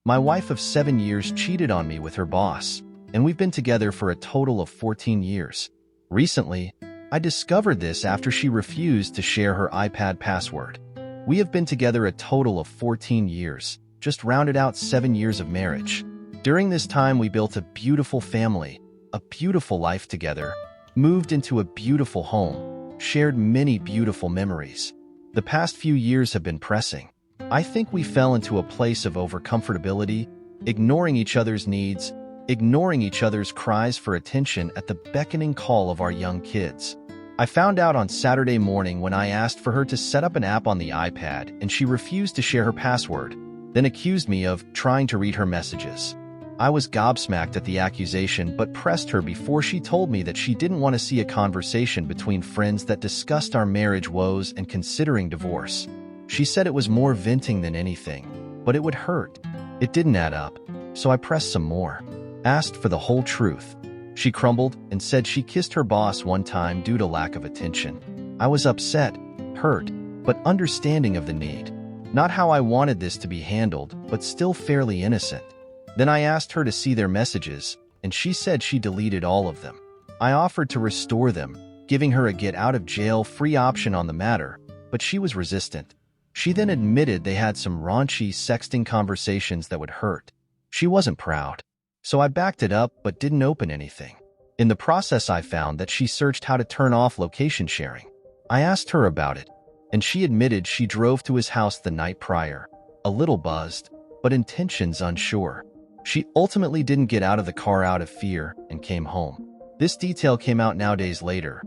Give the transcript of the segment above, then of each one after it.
My wife of 7 years cheated on me with her boss, and we've been together for a total of 14 years. Recently, I discovered this after she refused to share her iPad password. We have been together a total of 14 years, just rounded out 7 years of marriage. During this time, we built a beautiful family, a beautiful life together, moved into a beautiful home, shared many beautiful memories. The past few years have been pressing. I think we fell into a place of overcomfortability, ignoring each other's needs, ignoring each other's cries for attention at the beckoning call of our young kids. I found out on Saturday morning when I asked for her to set up an app on the iPad and she refused to share her password, then accused me of trying to read her messages. I was gobsmacked at the accusation but pressed her before she told me that she didn't want to see a conversation between friends that discussed our marriage woes and considering divorce. She said it was more venting than anything, but it would hurt. It didn't add up, so I pressed some more. Asked for the whole truth. She crumbled and said she kissed her boss one time due to lack of attention. I was upset, hurt, but understanding of the need. Not how I wanted this to be handled, but still fairly innocent. Then I asked her to see their messages, and she said she deleted all of them. I offered to restore them, giving her a get-out-of-jail-free option on the matter, but she was resistant. She then admitted they had some raunchy sexting conversations that would hurt. She wasn't proud. So I backed it up but didn't open anything. In the process, I found that she searched how to turn off location sharing. I asked her about it, and she admitted she drove to his house the night prior, a little buzzed, but intentions unsure. She ultimately didn't get out of the car out of fear and came home. This detail came out now days later,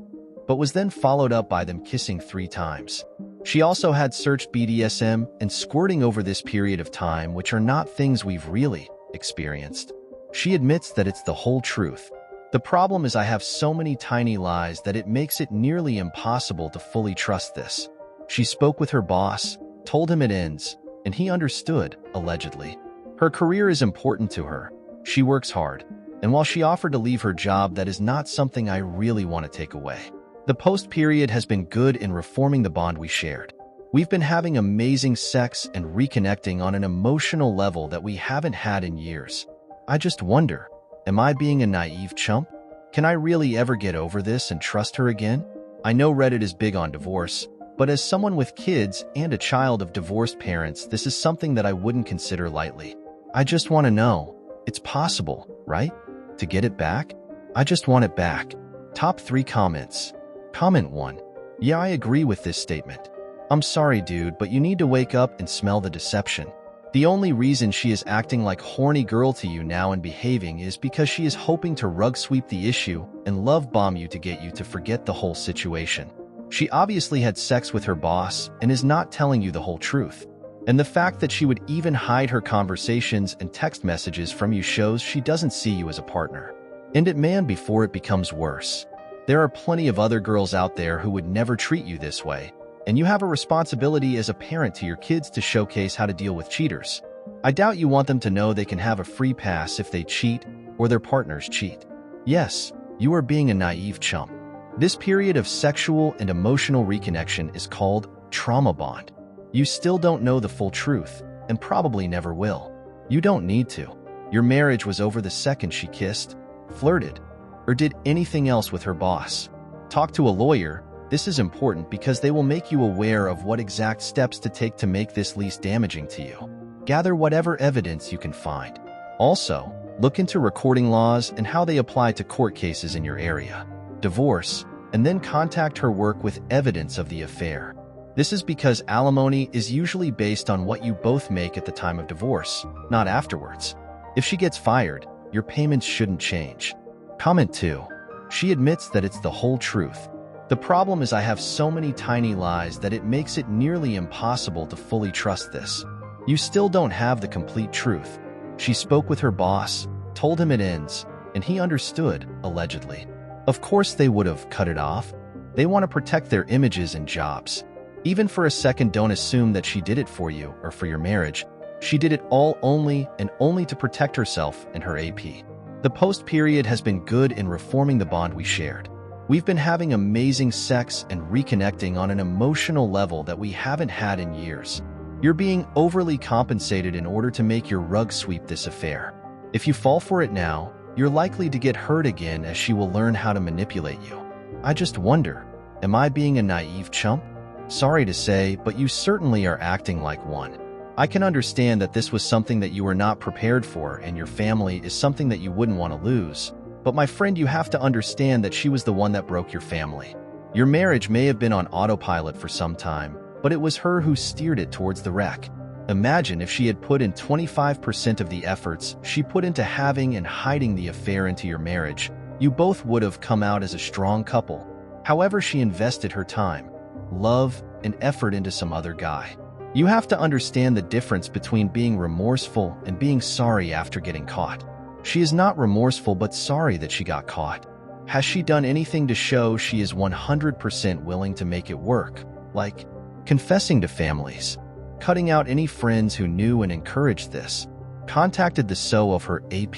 but was then followed up by them kissing 3 times. She also had searched BDSM and squirting over this period of time, which are not things we've really experienced. She admits that it's the whole truth. The problem is I have so many tiny lies that it makes it nearly impossible to fully trust this. She spoke with her boss, told him it ends, and he understood, allegedly. Her career is important to her. She works hard, and while she offered to leave her job, that is not something I really want to take away. The post period has been good in reforming the bond we shared. We've been having amazing sex and reconnecting on an emotional level that we haven't had in years. I just wonder, am I being a naive chump? Can I really ever get over this and trust her again? I know Reddit is big on divorce, but as someone with kids and a child of divorced parents, this is something that I wouldn't consider lightly. I just want to know, it's possible, right? To get it back? I just want it back. Top 3 comments. Comment 1. Yeah, I agree with this statement. I'm sorry, dude, but you need to wake up and smell the deception. The only reason she is acting like horny girl to you now and behaving is because she is hoping to rug sweep the issue and love bomb you to get you to forget the whole situation. She obviously had sex with her boss and is not telling you the whole truth. And the fact that she would even hide her conversations and text messages from you shows she doesn't see you as a partner. End it, man, before it becomes worse. There are plenty of other girls out there who would never treat you this way, and you have a responsibility as a parent to your kids to showcase how to deal with cheaters. I doubt you want them to know they can have a free pass if they cheat or their partners cheat. Yes, you are being a naive chump. This period of sexual and emotional reconnection is called trauma bond. You still don't know the full truth, and probably never will. You don't need to. Your marriage was over the second she kissed, flirted, or did anything else with her boss. Talk to a lawyer. This is important because they will make you aware of what exact steps to take to make this least damaging to you. Gather whatever evidence you can find. Also, look into recording laws and how they apply to court cases in your area. Divorce, and then contact her work with evidence of the affair. This is because alimony is usually based on what you both make at the time of divorce, not afterwards. If she gets fired, your payments shouldn't change. Comment 2. She admits that it's the whole truth. The problem is I have so many tiny lies that it makes it nearly impossible to fully trust this. You still don't have the complete truth. She spoke with her boss, told him it ends, and he understood, allegedly. Of course they would have cut it off. They want to protect their images and jobs. Even for a second, don't assume that she did it for you or for your marriage. She did it all only to protect herself and her AP. The post period has been good in reforming the bond we shared. We've been having amazing sex and reconnecting on an emotional level that we haven't had in years. You're being overly compensated in order to make your rug sweep this affair. If you fall for it now, you're likely to get hurt again as she will learn how to manipulate you. I just wonder, am I being a naive chump? Sorry to say, but you certainly are acting like one. I can understand that this was something that you were not prepared for, and your family is something that you wouldn't want to lose. But my friend, you have to understand that she was the one that broke your family. Your marriage may have been on autopilot for some time, but it was her who steered it towards the wreck. Imagine if she had put in 25% of the efforts she put into having and hiding the affair into your marriage. You both would have come out as a strong couple. However, she invested her time, love, and effort into some other guy. You have to understand the difference between being remorseful and being sorry after getting caught. She is not remorseful but sorry that she got caught. Has she done anything to show she is 100% willing to make it work, like confessing to families, cutting out any friends who knew and encouraged this, contacted the SO of her AP,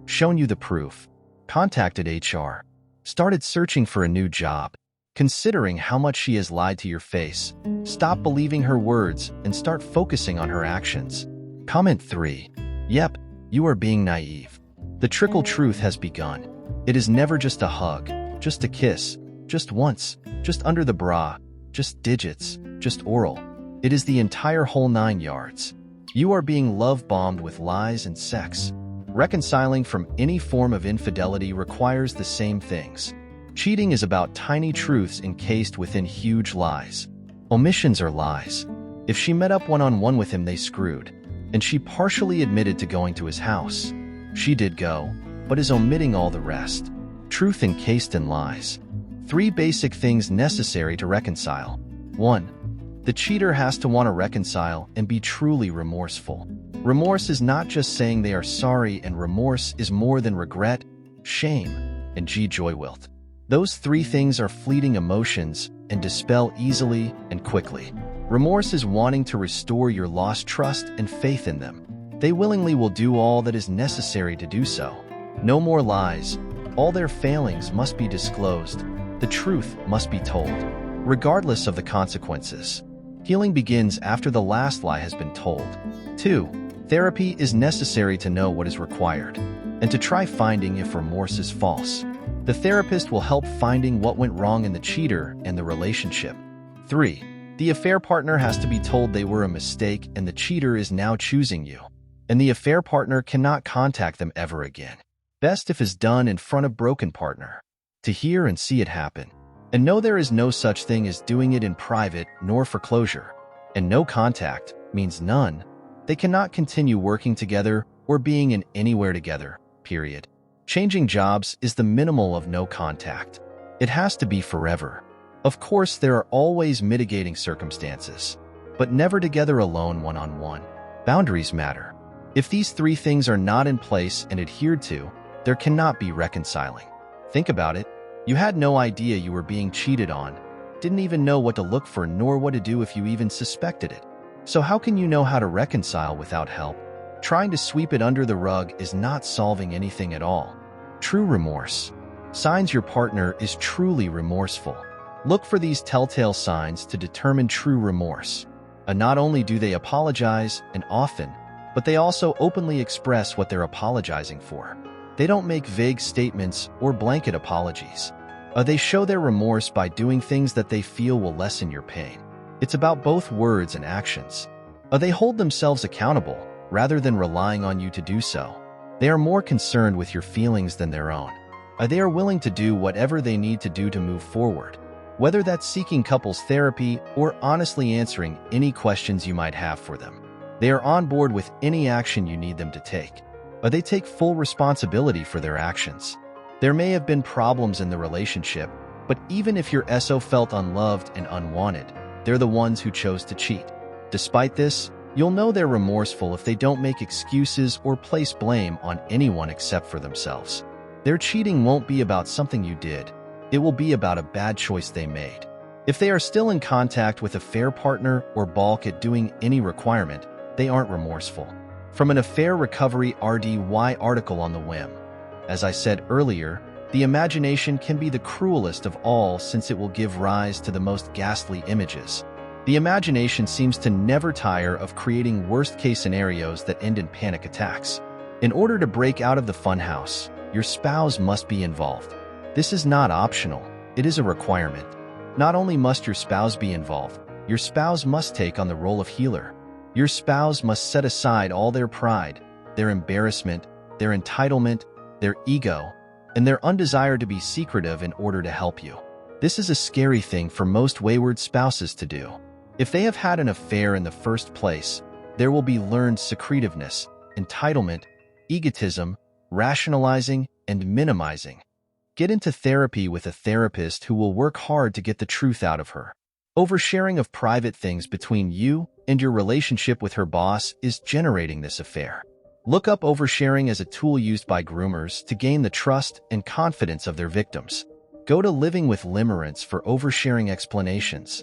shown you the proof, contacted HR, started searching for a new job, considering how much she has lied to your face, stop believing her words and start focusing on her actions. Comment 3. Yep, you are being naive. The trickle truth has begun. It is never just a hug, just a kiss, just once, just under the bra, just digits, just oral. It is the entire whole 9 yards. You are being love-bombed with lies and sex. Reconciling from any form of infidelity requires the same things. Cheating is about tiny truths encased within huge lies. Omissions are lies. If she met up one-on-one with him, they screwed. And she partially admitted to going to his house. She did go, but is omitting all the rest. Truth encased in lies. 3 basic things necessary to reconcile. 1. The cheater has to want to reconcile and be truly remorseful. Remorse is not just saying they are sorry, and remorse is more than regret, shame, and joy-wilt. Those 3 things are fleeting emotions and dispel easily and quickly. Remorse is wanting to restore your lost trust and faith in them. They willingly will do all that is necessary to do so. No more lies. All their failings must be disclosed. The truth must be told, regardless of the consequences. Healing begins after the last lie has been told. 2. Therapy is necessary to know what is required, and to try finding if remorse is false. The therapist will help finding what went wrong in the cheater and the relationship. 3. The affair partner has to be told they were a mistake and the cheater is now choosing you, and the affair partner cannot contact them ever again. Best if it's done in front of broken partner, to hear and see it happen. And know there is no such thing as doing it in private nor for closure. And no contact means none. They cannot continue working together or being in anywhere together, period. Changing jobs is the minimal of no contact. It has to be forever. Of course, there are always mitigating circumstances, but never together alone one-on-one. Boundaries matter. If these 3 things are not in place and adhered to, there cannot be reconciling. Think about it. You had no idea you were being cheated on, didn't even know what to look for nor what to do if you even suspected it. So how can you know how to reconcile without help? Trying to sweep it under the rug is not solving anything at all. True remorse. Signs your partner is truly remorseful. Look for these telltale signs to determine true remorse. And not only do they apologize, and often, but they also openly express what they're apologizing for. They don't make vague statements or blanket apologies. They show their remorse by doing things that they feel will lessen your pain. It's about both words and actions. They hold themselves accountable rather than relying on you to do so. They are more concerned with your feelings than their own. They are willing to do whatever they need to do to move forward, whether that's seeking couples therapy or honestly answering any questions you might have for them. They are on board with any action you need them to take. They take full responsibility for their actions. There may have been problems in the relationship, but even if your SO felt unloved and unwanted, they're the ones who chose to cheat. Despite this, you'll know they're remorseful if they don't make excuses or place blame on anyone except for themselves. Their cheating won't be about something you did. It will be about a bad choice they made. If they are still in contact with a fair partner or balk at doing any requirement, they aren't remorseful. From an Affair Recovery RDY article on the whim. As I said earlier, the imagination can be the cruelest of all since it will give rise to the most ghastly images. The imagination seems to never tire of creating worst-case scenarios that end in panic attacks. In order to break out of the funhouse, your spouse must be involved. This is not optional, it is a requirement. Not only must your spouse be involved, your spouse must take on the role of healer. Your spouse must set aside all their pride, their embarrassment, their entitlement, their ego, and their undesire to be secretive in order to help you. This is a scary thing for most wayward spouses to do. If they have had an affair in the first place, there will be learned secretiveness, entitlement, egotism, rationalizing, and minimizing. Get into therapy with a therapist who will work hard to get the truth out of her. Oversharing of private things between you and your relationship with her boss is generating this affair. Look up oversharing as a tool used by groomers to gain the trust and confidence of their victims. Go to Living with Limerence for oversharing explanations.